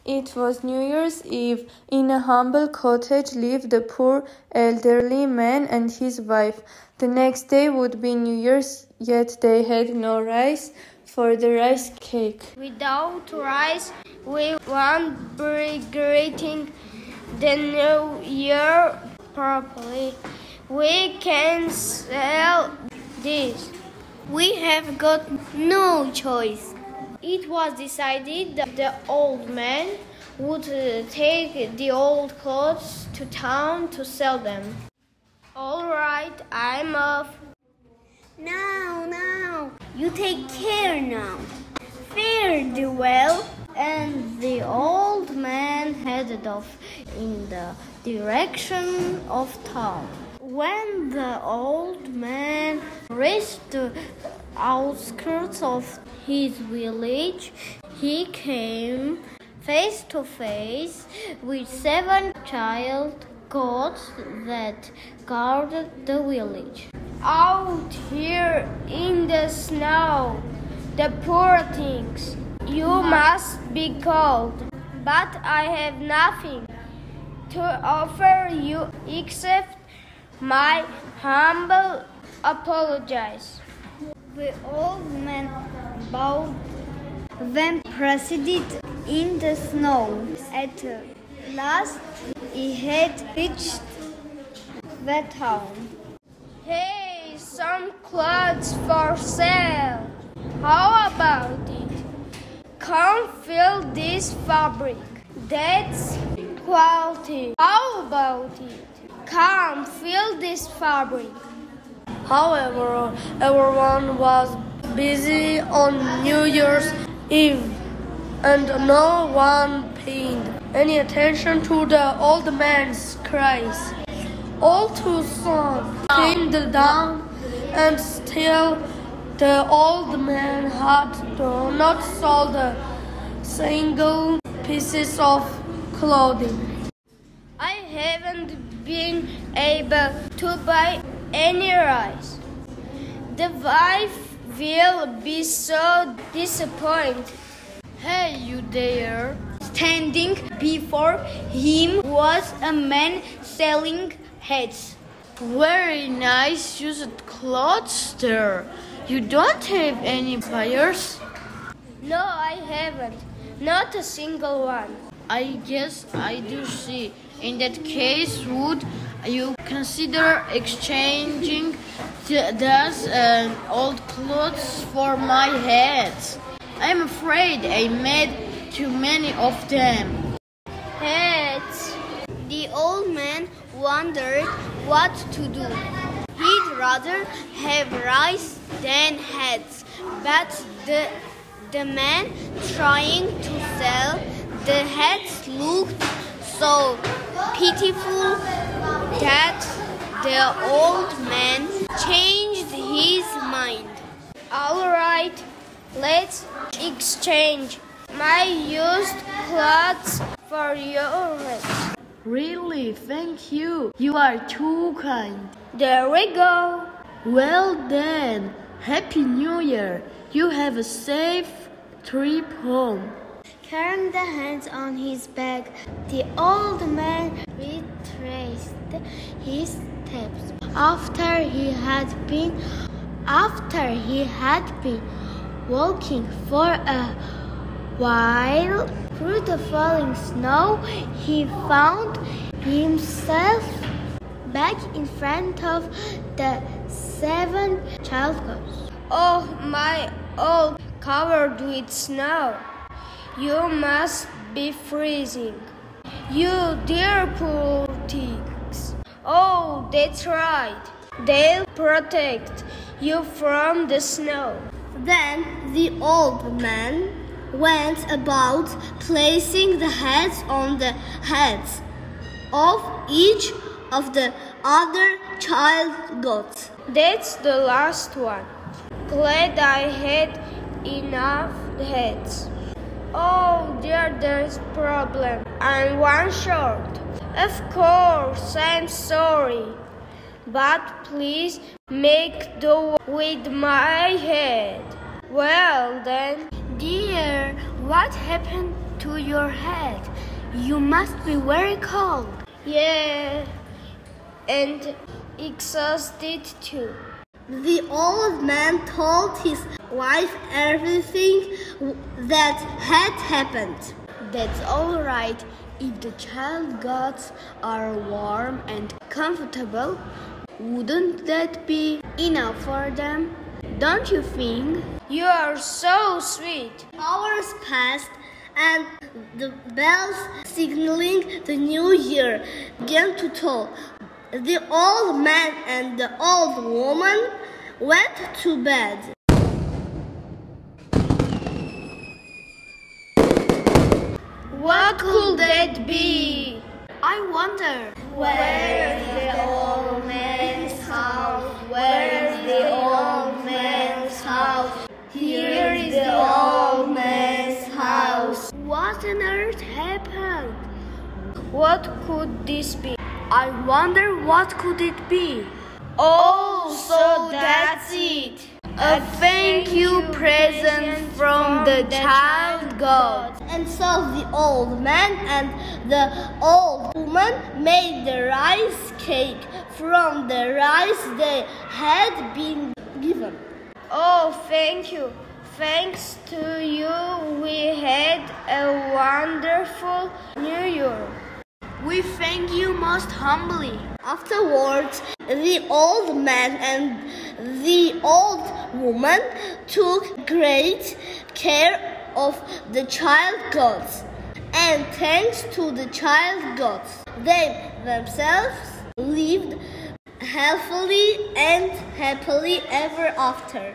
It was New Year's Eve. In a humble cottage lived a poor elderly man and his wife. The next day would be New Year's, yet they had no rice for the rice cake. Without rice, we won't be greeting the New Year properly. We can sell this. We have got no choice. It was decided that the old man would take the old clothes to town to sell them. All right, I'm off. Now, you take care now. Fare thee well. And the old man headed off in the direction of town. When the old man reached the outskirts of his village, he came face to face with 7 child goats that guarded the village. Out here in the snow, the poor things, you must be cold, but I have nothing to offer you except my humble apologies. The old man bowed, then proceeded in the snow. At last, he had reached the town. Hey, some clothes for sale. How about it? Come fill this fabric. That's quality. How about it? Come fill this fabric. However, everyone was busy on New Year's Eve, and no one paid any attention to the old man's cries. All too soon came the dawn, and still the old man had not sold a single piece of clothing. I haven't been able to buy any rice. The wife will be so disappointed. Hey, you there! Standing before him was a man selling hats. Very nice used clothes there. You don't have any buyers? No, I haven't. Not a single one. I guess I do see. In that case, would you consider exchanging those old clothes for my hats? I'm afraid I made too many of them. Hats. The old man wondered what to do. He'd rather have rice than hats, but the man trying to sell the hats looked so pitiful that the old man changed his mind. All right, let's exchange my used clothes for yours. Really, thank you. You are too kind. There we go. Well then, Happy New Year. You have a safe trip home. Carrying the hands on his back, the old man retraced his steps. After he had been walking for a while through the falling snow, he found himself back in front of the 7 child goats. Oh, my, all covered with snow. You must be freezing. You dear poor things. Oh, that's right. They'll protect you from the snow. Then the old man went about placing the heads on the heads of each of the other child goats. That's the last one. Glad I had enough heads. Oh dear, there's a problem. I'm one short. Of course, I'm sorry. But please make do with my head. Well then, Dear, what happened to your head. You must be very cold. Yeah, and exhausted too. The old man told his wife everything that had happened. That's all right. If the child gods are warm and comfortable, wouldn't that be enough for them? Don't you think? You are so sweet. Hours passed, and the bells signaling the new year began to toll. The old man and the old woman went to bed. What could that be? I wonder. Where's the old man's house? Where's the old man's house? Here is the old man's house. What on earth happened? What could this be? I wonder what could it be? Oh, so that's it. A thank you present from the child god. And so the old man and the old woman made the rice cake from the rice they had been given. Oh, thank you. Thanks to you, we had a wonderful New Year. We thank you most humbly. Afterwards, the old man and the old woman took great care of the child gods. And thanks to the child gods, they themselves lived healthily and happily ever after.